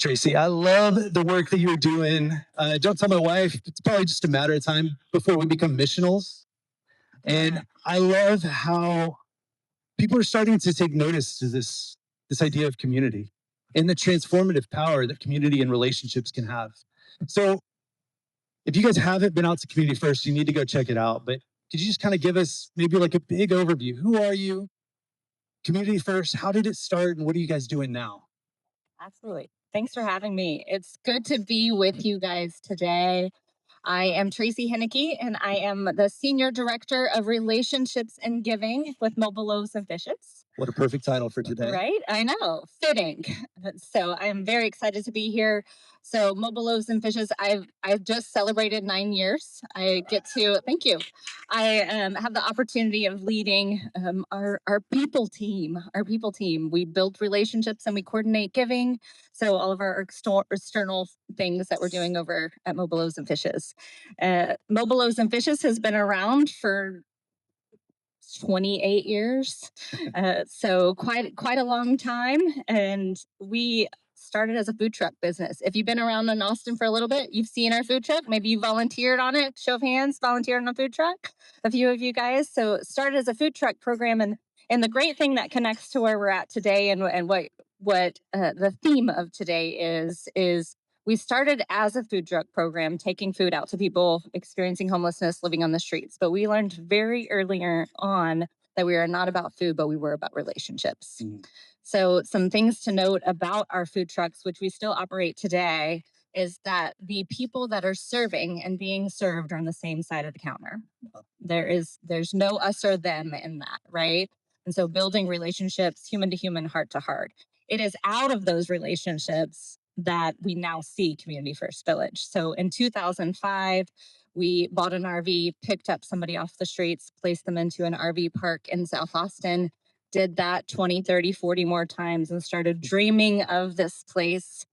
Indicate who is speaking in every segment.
Speaker 1: Tracee, I love the work that you're doing. Don't tell my wife, it's probably just a matter of time before we become missionals. And I love how people are starting to take notice to this idea of community and the transformative power that community and relationships can have. So if you guys haven't been out to Community First, you need to go check it out. But could you just kind of give us maybe like a big overview? Who are you? Community First, how did it start and what are you guys doing now?
Speaker 2: Absolutely. Thanks for having me. It's good to be with you guys today. I am Tracee Henneke, and I am the Senior Director of Relationships and Giving with Mobile Loaves and Fishes.
Speaker 1: What a perfect title for today.
Speaker 2: Right? I know, fitting. So I'm very excited to be here. So Mobile Loaves and Fishes, I've just celebrated 9 years. I get to thank you. I have the opportunity of leading our people team. Our people team. We build relationships and we coordinate giving. So all of our external things that we're doing over at Mobile Loaves and Fishes. Mobile Loaves and Fishes has been around for 28 years. So quite a long time. And we started as a food truck business. If you've been around in Austin for a little bit, you've seen our food truck. Maybe you volunteered on it. Show of hands, volunteered on a food truck. A few of you guys. So it started as a food truck program, and the great thing that connects to where we're at today, and what the theme of today is we started as a food truck program, taking food out to people experiencing homelessness, living on the streets. But we learned very earlier on that we are not about food, but we were about relationships. So, some things to note about our food trucks, which we still operate today, is that the people that are serving and being served are on the same side of the counter. There's no us or them in that, right? And so, building relationships, human to human, heart to heart. It is out of those relationships that we now see Community First Village. So in 2005, we bought an RV, picked up somebody off the streets, placed them into an RV park in South Austin, did that 20, 30, 40 more times, and started dreaming of this place,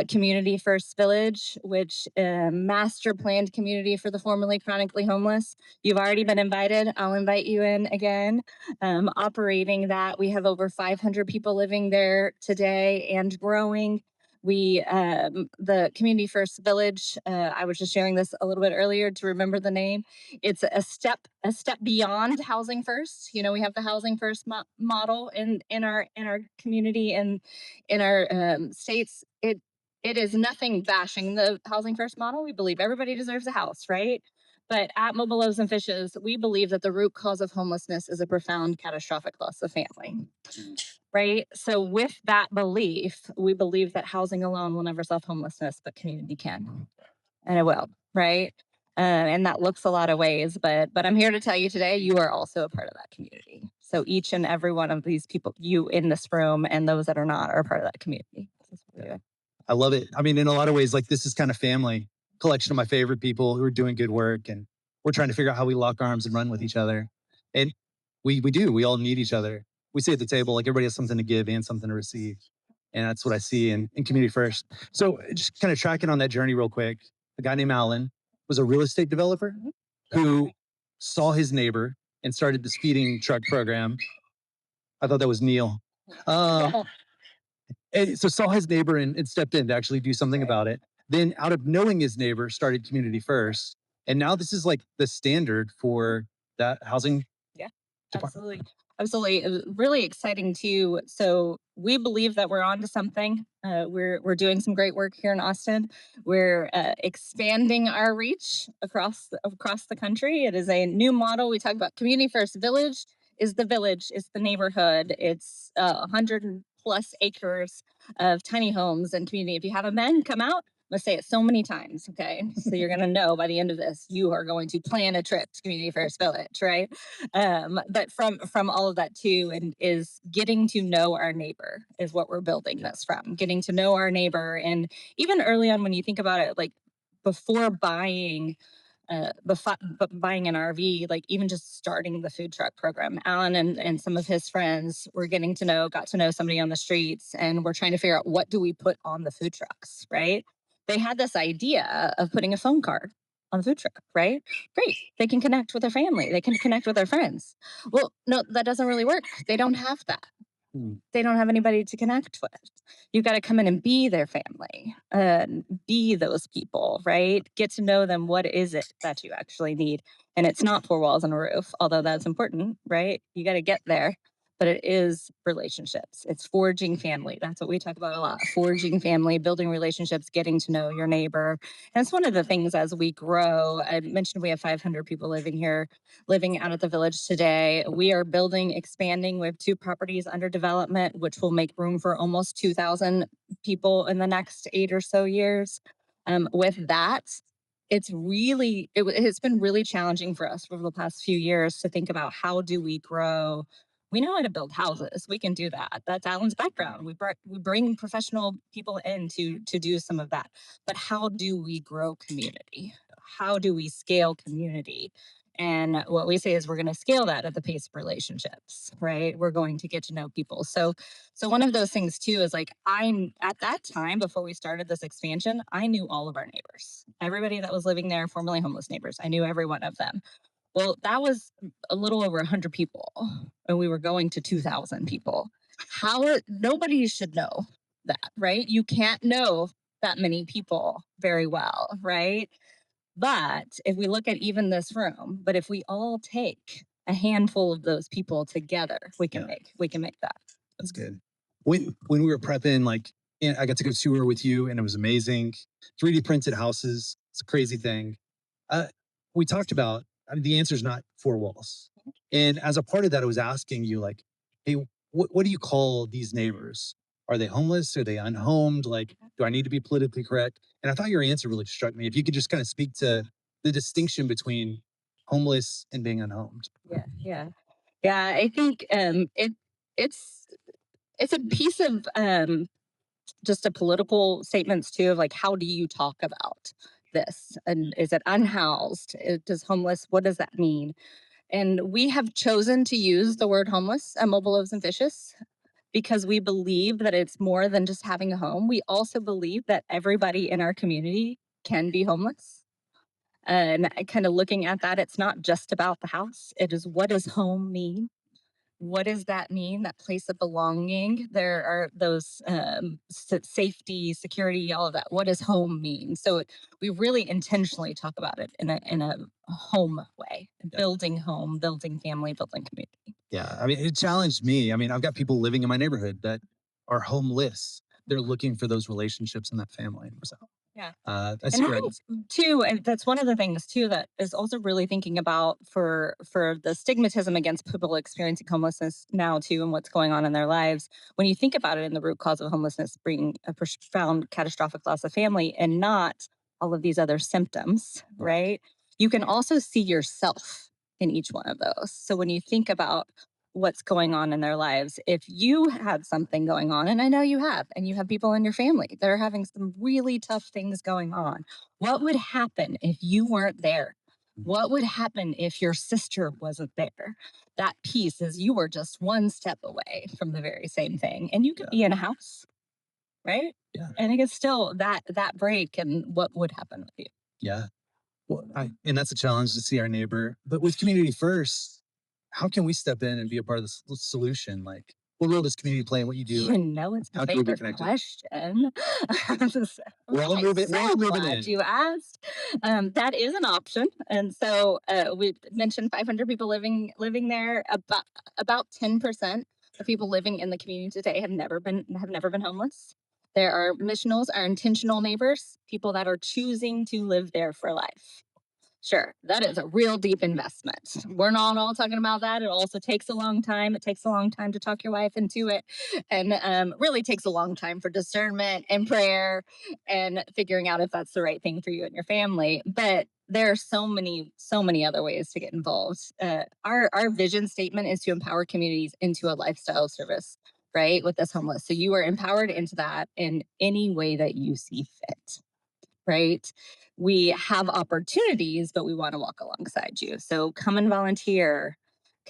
Speaker 2: Community First Village, which master planned community for the formerly chronically homeless. You've already been invited. I'll invite you in again. Operating that, we have over 500 people living there today and growing. The Community First Village, I was just sharing this a little bit earlier to remember the name. It's a step beyond Housing First. You know, we have the Housing First model in our community and in our states. It is nothing bashing the Housing First model. We believe everybody deserves a house, right? But at Mobile Loaves and Fishes, we believe that the root cause of homelessness is a profound catastrophic loss of family. Right. So, with that belief, we believe that housing alone will never solve homelessness, but community can, and it will. Right. And that looks a lot of ways, but I'm here to tell you today, you are also a part of that community. So each and every one of these people, you in this room, and those that are not, are a part of that community.
Speaker 1: I love it. I mean, in a lot of ways, like this is kind of family collection of my favorite people who are doing good work, and we're trying to figure out how we lock arms and run with each other. And we do. We all need each other. We sit at the table like everybody has something to give and something to receive, and that's what I see in Community First. So just kind of tracking on that journey real quick. A guy named Alan was a real estate developer who saw his neighbor and started the speeding truck program. I thought that was Neil. Um, and so saw his neighbor and stepped in to actually do something about it. Then out of knowing his neighbor, started Community First. And now this is like the standard for that housing
Speaker 2: Yeah,
Speaker 1: department.
Speaker 2: absolutely. Absolutely. It was really exciting too. So we believe that we're on to something. We're doing some great work here in Austin. We're expanding our reach across the country. It is a new model. We talk about Community First Village is the village, it's the neighborhood. It's 100 plus acres of tiny homes and community. If you haven't been, come out. Let's say it so many times, okay? So you're gonna know by the end of this, you are going to plan a trip to Community First Village, right? But from all of that too, and is getting to know our neighbor is what we're building this from. Getting to know our neighbor, and even early on, when you think about it, like before buying an RV, like even just starting the food truck program, Alan and some of his friends were got to know somebody on the streets, and we're trying to figure out what do we put on the food trucks, right? They had this idea of putting a phone card on the food truck, right? Great. They can connect with their family. They can connect with their friends. Well, no, that doesn't really work. They don't have that.
Speaker 1: Mm.
Speaker 2: They don't have anybody to connect with. You got to come in and be their family, be those people, right? Get to know them. What is it that you actually need? And it's not four walls and a roof, although that's important, right? You got to get there. But it is relationships. It's forging family. That's what we talk about a lot. Forging family, building relationships, getting to know your neighbor. And it's one of the things as we grow. I mentioned we have 500 people living here, living out at the village today. We are building, expanding. We have two properties under development, which will make room for almost 2,000 people in the next 8 or so years. With that, it's been really challenging for us over the past few years to think about how do we grow. We know how to build houses. We can do that. That's Alan's background. We bring professional people in to do some of that. But how do we grow community? How do we scale community? And what we say is we're going to scale that at the pace of relationships, right? We're going to get to know people. So one of those things too is like I'm at that time before we started this expansion, I knew all of our neighbors. Everybody that was living there, formerly homeless neighbors. I knew every one of them. Well, that was a little over 100 people, and we were going to 2,000 people. Nobody should know that, right? You can't know that many people very well, right? But if we look at even this room, but if we all take a handful of those people together,
Speaker 1: Yeah,
Speaker 2: we can make that.
Speaker 1: that's good. When we were prepping, like, and I got to go tour with you, and it was amazing. 3D printed houses. It's a crazy thing. Uh, we talked about, I mean, the answer is not four walls. And as a part of that, I was asking you, like, hey, what do you call these neighbors? Are they homeless? Are they unhomed? Like, do I need to be politically correct? And I thought your answer really struck me. If you could just kind of speak to the distinction between homeless and being unhomed.
Speaker 2: Yeah, yeah, yeah. I think it's it's a piece of just a political statements too of like how do you talk about this and is it unhoused? Does homeless? What does that mean? And we have chosen to use the word homeless at Mobile Loaves and Fishes because we believe that it's more than just having a home. We also believe that everybody in our community can be homeless. And kind of looking at that, it's not just about the house. It is what does home mean? What does that mean? That place of belonging. There are those safety, security, all of that. What does home mean? We really intentionally talk about it in a home way,
Speaker 1: Yeah.
Speaker 2: building home, building family, building community.
Speaker 1: Yeah. I mean, it challenged me. I mean, I've got people living in my neighborhood that are homeless. They're looking for those relationships in that family. So
Speaker 2: Yeah.
Speaker 1: I
Speaker 2: And
Speaker 1: see
Speaker 2: I
Speaker 1: where
Speaker 2: think too, and that's one of the things too that is also really thinking about for the stigmatism against people experiencing homelessness now too, and what's going on in their lives. When you think about it, in the root cause of homelessness being a profound catastrophic loss of family, and not all of these other symptoms,
Speaker 1: right.
Speaker 2: right? You can also see yourself in each one of those. So when you think about what's going on in their lives. If you had something going on, and I know you have, and you have people in your family that are having some really tough things going on, what would happen if you weren't there? What would happen if your sister wasn't there? That piece is you were just one step away from the very same thing. And you could
Speaker 1: Yeah.
Speaker 2: be in a house, right?
Speaker 1: Yeah.
Speaker 2: And it is still that break and what would happen with you.
Speaker 1: Yeah. Well, and that's a challenge to see our neighbor. But with community first, how can we step in and be a part of the solution? Like, what role does community play in what you do,
Speaker 2: You
Speaker 1: and
Speaker 2: know, it's my
Speaker 1: how can we be
Speaker 2: favorite
Speaker 1: connected?
Speaker 2: question. So
Speaker 1: We're all
Speaker 2: I'm
Speaker 1: moving. We're all
Speaker 2: so
Speaker 1: moving
Speaker 2: glad
Speaker 1: in.
Speaker 2: you asked. That is an option, and so we mentioned 500 people living there. About 10% of people living in the community today have never been homeless. There are missionals, are intentional neighbors, people that are choosing to live there for life. Sure, that is a real deep investment. We're not all talking about that. It also takes a long time. It takes a long time to talk your wife into it, and really takes a long time for discernment and prayer and figuring out if that's the right thing for you and your family. But there are so many other ways to get involved. Our vision statement is to empower communities into a lifestyle service, right? With this homeless, so you are empowered into that in any way that you see fit, right? We have opportunities, but we want to walk alongside you. So come and volunteer,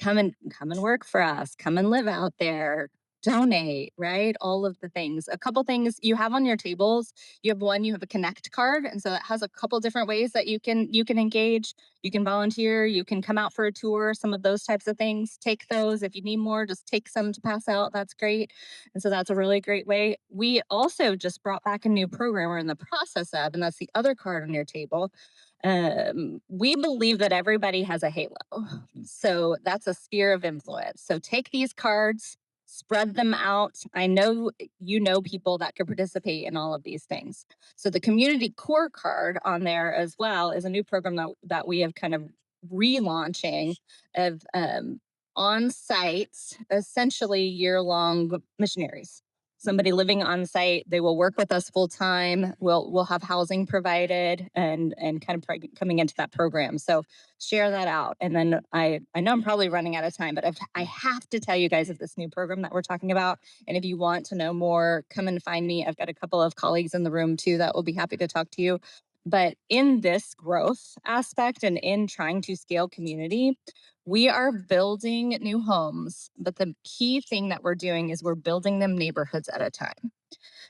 Speaker 2: come and work for us, come and live out there. donate, right? All of the things. A couple things you have on your tables. You have a connect card, and so it has a couple different ways that you can engage. You can volunteer, you can come out for a tour, some of those types of things. Take those. If you need more, just take some to pass out. That's great. And so that's a really great way. We also just brought back a new program we're in the process of, and that's the other card on your table. We believe that everybody has a halo. So that's a sphere of influence. So take these cards, spread them out. I know you know people that could participate in all of these things. So the community core card on there as well is a new program that we have kind of relaunching of on site, essentially year long missionaries. Somebody living on site, they will work with us full time. We'll have housing provided and kind of coming into that program. So share that out. And then I know I'm probably running out of time, but I have to tell you guys of this new program that we're talking about. And if you want to know more, come and find me. I've got a couple of colleagues in the room too that will be happy to talk to you. But in this growth aspect and in trying to scale community, we are building new homes, but the key thing that we're doing is we're building them neighborhoods at a time.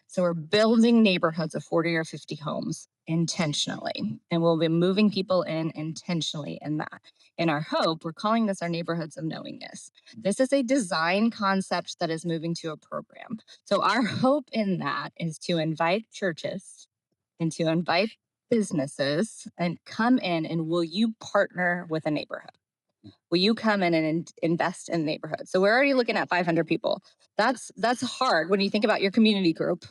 Speaker 2: So we're building neighborhoods of 40 or 50 homes intentionally, and we'll be moving people in intentionally in that. In our hope, we're calling this our neighborhoods of knowingness. This is a design concept that is moving to a program. So our hope in that is to invite churches and to invite businesses and come in and will you partner with a neighborhood? Will you come in and invest in the neighborhood? So we're already looking at 500 people. That's hard when you think about your community group.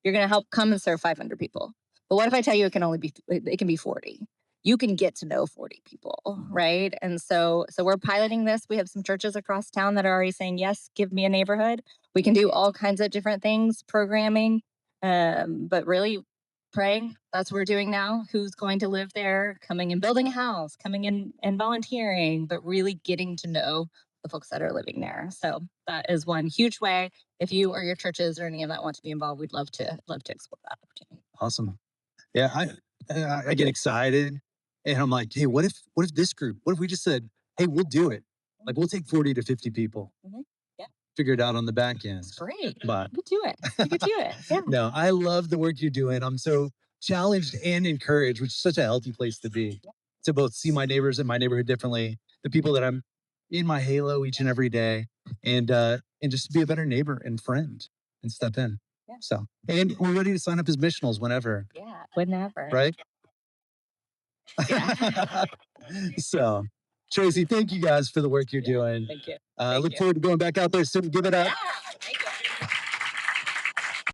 Speaker 2: You're going to help come and serve 500 people. But what if I tell you it can be 40? You can get to know 40 people, right? And so we're piloting this. We have some churches across town that are already saying, "Yes, give me a neighborhood." We can do all kinds of different things, programming, but really praying. That's what we're doing now. Who's going to live there? Coming and building a house, coming in and volunteering, but really getting to know the folks that are living there. So that is one huge way. If you or your churches or any of that want to be involved, we'd love to explore that opportunity.
Speaker 1: Awesome. Yeah, I get excited, and I'm like, hey, what if this group? What if we just said, hey, we'll do it. Like we'll take 40 to 50 people,
Speaker 2: Mhm. Yeah,
Speaker 1: figure it out on the back end.
Speaker 2: it's great.
Speaker 1: But
Speaker 2: You could do it. You could do it. Yeah.
Speaker 1: no, I love the work you're doing. I'm so challenged and encouraged, which is such a healthy place to be. To both see my neighbors in my neighborhood differently, the people that I'm in my halo each and every day, and just to be a better neighbor and friend and step in.
Speaker 2: Yeah.
Speaker 1: So, and we're ready to sign up as missionals whenever,
Speaker 2: Yeah. Whenever.
Speaker 1: right?
Speaker 2: Yeah.
Speaker 1: So, Tracee, thank you guys for the work you're
Speaker 2: Yeah.
Speaker 1: doing.
Speaker 2: Thank you.
Speaker 1: I
Speaker 2: Thank
Speaker 1: look
Speaker 2: you.
Speaker 1: forward to going back out there soon. Give it up.
Speaker 2: Yeah. Thank you.